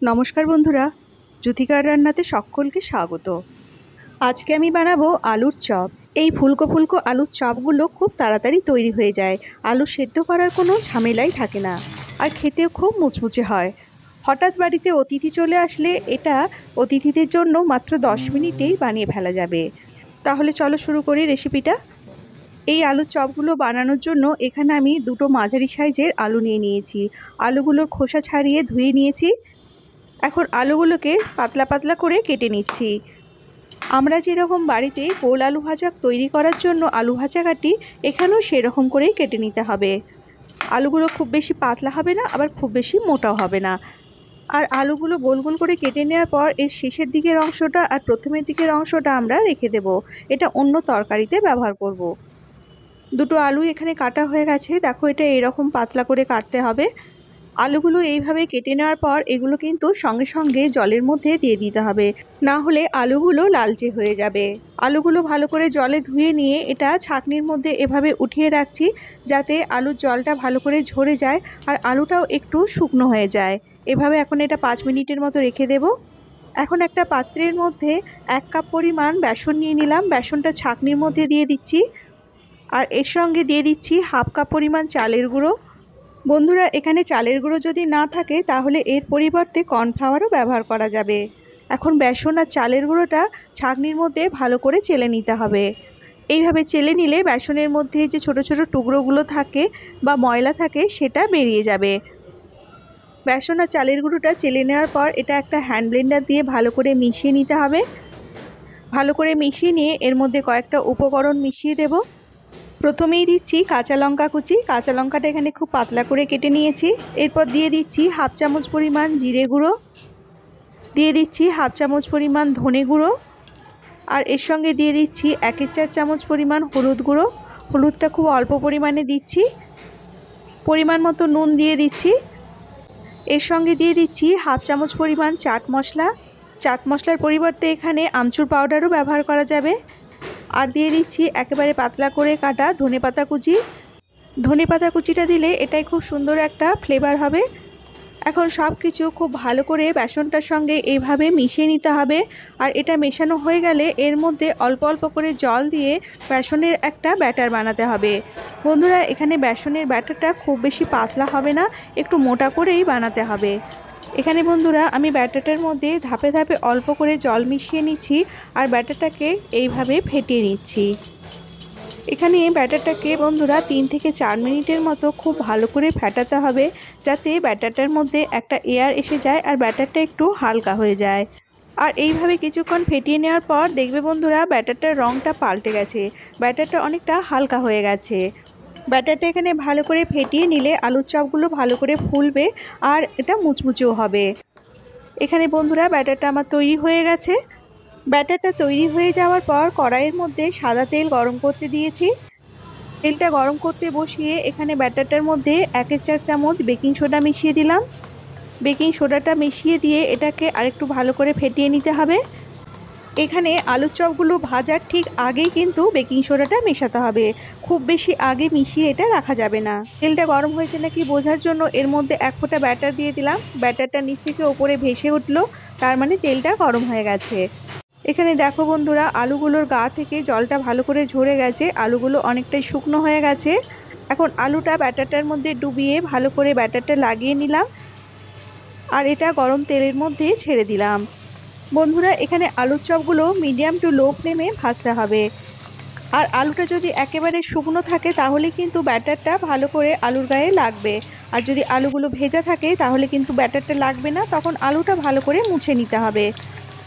নমস্কার বন্ধুরা, জ্যোতিকার রান্নাতে সকলকে স্বাগত। আজকে আমি বানাবো আলুর চপ। এই ফুলকো ফুলকো আলুর চপগুলো খুব তাড়াতাড়ি তৈরি হয়ে যায়। আলু সেদ্ধ করার কোনো ঝামেলাই থাকে না, আর খেতেও খুব মুচমুচে হয়। হঠাৎ বাড়িতে অতিথি চলে আসলে এটা অতিথিদের জন্য মাত্র 10 মিনিটেই বানিয়ে ফেলা যাবে। তাহলে চলো শুরু করি রেসিপিটা। এই আলুর চপগুলো বানানোর জন্য এখানে আমি দুটো মাঝারি সাইজের আলু নিয়ে নিয়েছি। আলুগুলোর খোসা ছাড়িয়ে ধুয়ে নিয়েছি। এখন আলুগুলোকে পাতলা পাতলা করে কেটে নিচ্ছি। আমরা যেরকম বাড়িতে গোল আলু ভাজা তৈরি করার জন্য আলু ভাজা কাটি, এখানেও সেরকম করেই কেটে নিতে হবে। আলুগুলো খুব বেশি পাতলা হবে না, আবার খুব বেশি মোটাও হবে না। আর আলুগুলো গোল গোল করে কেটে নেওয়ার পর এর শেষের দিকের অংশটা আর প্রথমের দিকের অংশটা আমরা রেখে দেব। এটা অন্য তরকারিতে ব্যবহার করব। দুটো আলু এখানে কাটা হয়ে গেছে। দেখো, এটা এরকম পাতলা করে কাটতে হবে। আলুগুলো এইভাবে কেটে নেওয়ার পর এগুলো কিন্তু সঙ্গে সঙ্গে জলের মধ্যে দিয়ে দিতে হবে, না হলে আলুগুলো লালচে হয়ে যাবে। আলুগুলো ভালো করে জলে ধুয়ে নিয়ে এটা ছাঁকনির মধ্যে এভাবে উঠিয়ে রাখছি, যাতে আলুর জলটা ভালো করে ঝরে যায় আর আলুটাও একটু শুকনো হয়ে যায়। এভাবে এখন এটা 5 মিনিটের মতো রেখে দেব। এখন একটা পাত্রের মধ্যে 1 কাপ পরিমাণ বেসন নিয়ে নিলাম। বেসনটা ছাঁকনির মধ্যে দিয়ে দিচ্ছি, আর এর সঙ্গে দিয়ে দিচ্ছি 1/2 কাপ পরিমাণ চালের গুঁড়ো। বন্ধুরা, এখানে চালের গুঁড়ো যদি না থাকে তাহলে এর পরিবর্তে কর্নফ্লাওয়ারও ব্যবহার করা যাবে। এখন বেসন আর চালের গুঁড়োটা ছাঁকনির মধ্যে ভালো করে চেলে নিতে হবে। এইভাবে চেলে নিলে বেসনের মধ্যে যে ছোট ছোট টুকরোগুলো থাকে বা ময়লা থাকে সেটা বেরিয়ে যাবে। বেসন আর চালের গুঁড়োটা চেলে নেওয়ার পর এটা একটা হ্যান্ড ব্লেন্ডার দিয়ে ভালো করে মিশিয়ে নিতে হবে। ভালো করে মিশিয়ে নিয়ে এর মধ্যে কয়েকটা উপকরণ মিশিয়ে দেব। প্রথমেই দিচ্ছি কাঁচা লঙ্কা কুচি। কাঁচা লঙ্কাটা এখানে খুব পাতলা করে কেটে নিয়েছি। এরপর দিয়ে দিচ্ছি 1/2 চামচ পরিমাণ জিরে গুঁড়ো, দিয়ে দিচ্ছি 1/2 চামচ পরিমাণ ধনে গুঁড়ো, আর এর সঙ্গে দিয়ে দিচ্ছি 1/4 চামচ পরিমাণ হলুদ গুঁড়ো। হলুদটা খুব অল্প পরিমাণে দিচ্ছি। পরিমাণ মতো নুন দিয়ে দিচ্ছি। এর সঙ্গে দিয়ে দিচ্ছি 1/2 চামচ পরিমাণ চাট মশলা। চাট মশলার পরিবর্তে এখানে আমচুর পাউডারও ব্যবহার করা যাবে। আর দিয়ে দিচ্ছি একেবারে পাতলা করে কাটা ধনেপাতা কুচি। ধনেপাতা কুচিটা দিলে এটাই খুব সুন্দর একটা ফ্লেভার হবে। এখন সব কিছু খুব ভালো করে বেসনটার সঙ্গে এইভাবে মিশিয়ে নিতে হবে। আর এটা মেশানো হয়ে গেলে এর মধ্যে অল্প অল্প করে জল দিয়ে বেসনের একটা ব্যাটার বানাতে হবে। বন্ধুরা, এখানে বেসনের ব্যাটারটা খুব বেশি পাতলা হবে না, একটু মোটা করেই বানাতে হবে। এখানে বন্ধুরা আমি ব্যাটারটার মধ্যে ধাপে ধাপে অল্প করে জল মিশিয়ে নিচ্ছি, আর ব্যাটারটাকে এইভাবে ফেটিয়ে নিচ্ছি। এখানে ব্যাটারটাকে বন্ধুরা 3 থেকে 4 মিনিটের মতো খুব ভালো করে ফেটাতে হবে, যাতে ব্যাটারটার মধ্যে একটা এয়ার এসে যায় আর ব্যাটারটা একটু হালকা হয়ে যায়। আর এইভাবে কিছুক্ষণ ফেটিয়ে নেওয়ার পর দেখবে বন্ধুরা ব্যাটারটার রঙটা পাল্টে গেছে, ব্যাটারটা অনেকটা হালকা হয়ে গেছে। ব্যাটারটা এখানে ভালো করে ফেটিয়ে নিলে আলুর চপগুলো ভালো করে ফুলবে আর এটা মুচমুচেও হবে। এখানে বন্ধুরা ব্যাটারটা আমার তৈরি হয়ে গেছে। ব্যাটারটা তৈরি হয়ে যাওয়ার পর কড়াইয়ের মধ্যে সাদা তেল গরম করতে দিয়েছি। তেলটা গরম করতে বসিয়ে এখানে ব্যাটারটার মধ্যে 1/4 চামচ বেকিং সোডা মিশিয়ে দিলাম। বেকিং সোডাটা মিশিয়ে দিয়ে এটাকে আরেকটু ভালো করে ফেটিয়ে নিতে হবে। এখানে আলুর চপগুলো ভাজার ঠিক আগেই কিন্তু বেকিং সোডাটা মেশাতে হবে, খুব বেশি আগে মিশিয়ে এটা রাখা যাবে না। তেলটা গরম হয়েছে নাকি বোঝার জন্য এর মধ্যে 1 ফোঁটা ব্যাটার দিয়ে দিলাম। ব্যাটারটা নিচ থেকে ওপরে ভেসে উঠলো, তার মানে তেলটা গরম হয়ে গেছে। এখানে দেখো বন্ধুরা, আলুগুলোর গা থেকে জলটা ভালো করে ঝরে গেছে, আলুগুলো অনেকটাই শুকনো হয়ে গেছে। এখন আলুটা ব্যাটারটার মধ্যে ডুবিয়ে ভালো করে ব্যাটারটা লাগিয়ে নিলাম, আর এটা গরম তেলের মধ্যে ছেড়ে দিলাম। বন্ধুরা, এখানে আলুর চপগুলো মিডিয়াম টু লো ফ্লেমে ভাজতে হবে। আর আলুটা যদি একেবারে শুকনো থাকে তাহলে কিন্তু ব্যাটারটা ভালো করে আলুর গায়ে লাগবে, আর যদি আলুগুলো ভেজা থাকে তাহলে কিন্তু ব্যাটারটা লাগবে না, তখন আলুটা ভালো করে মুছে নিতে হবে।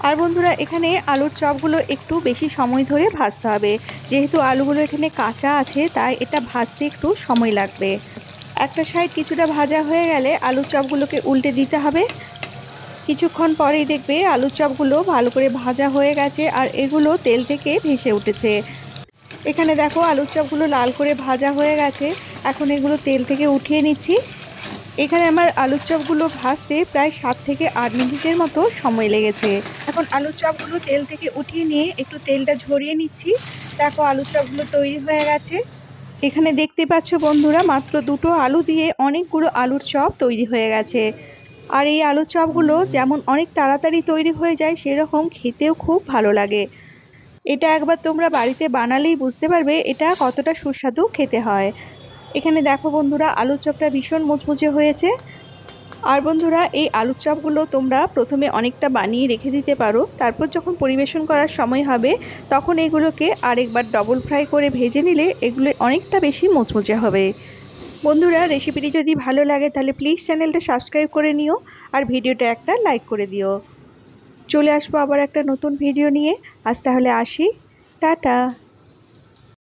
আর বন্ধুরা, এখানে আলুর চপগুলো একটু বেশি সময় ধরে ভাজতে হবে, যেহেতু আলুগুলো এখানে কাঁচা আছে তাই এটা ভাজতে একটু সময় লাগবে। একটা সাইড কিছুটা ভাজা হয়ে গেলে আলুর চপগুলোকে উল্টে দিতে হবে। কিছুক্ষণ পরেই দেখবে আলুর চপগুলো ভালো করে ভাজা হয়ে গেছে আর এগুলো তেল থেকে ভেসে উঠেছে। এখানে দেখো আলুর চপগুলো লাল করে ভাজা হয়ে গেছে। এখন এগুলো তেল থেকে উঠিয়ে নিচ্ছি। এখানে আমার আলুর চপগুলো ভাজতে প্রায় 7 থেকে 8 মিনিটের মতো সময় লেগেছে। এখন আলুর চপগুলো তেল থেকে উঠিয়ে নিয়ে একটু তেলটা ঝরিয়ে নিচ্ছি। দেখো আলুর চপগুলো তৈরি হয়ে গেছে। এখানে দেখতে পাচ্ছ বন্ধুরা, মাত্র দুটো আলু দিয়ে অনেকগুলো আলুর চপ তৈরি হয়ে গেছে। আর এই আলুর চপগুলো যেমন অনেক তাড়াতাড়ি তৈরি হয়ে যায়, সেরকম খেতেও খুব ভালো লাগে। এটা একবার তোমরা বাড়িতে বানালেই বুঝতে পারবে এটা কতটা সুস্বাদু খেতে হয়। এখানে দেখো বন্ধুরা, আলুর চপটা ভীষণ মুচমুচে হয়েছে। আর বন্ধুরা, এই আলুর চপগুলো তোমরা প্রথমে অনেকটা বানিয়ে রেখে দিতে পারো, তারপর যখন পরিবেশন করার সময় হবে তখন এগুলোকে আরেকবার ডবল ফ্রাই করে ভেজে নিলে এগুলো অনেকটা বেশি মুচমুচে হবে। বন্ধুরা, রেসিপিটি যদি ভালো লাগে তাহলে প্লিজ চ্যানেলটা সাবস্ক্রাইব করে নিও আর ভিডিওটা একটা লাইক করে দিও। চলে আসবো আবার একটা নতুন ভিডিও নিয়ে। আজ তাহলে আসি, টাটা।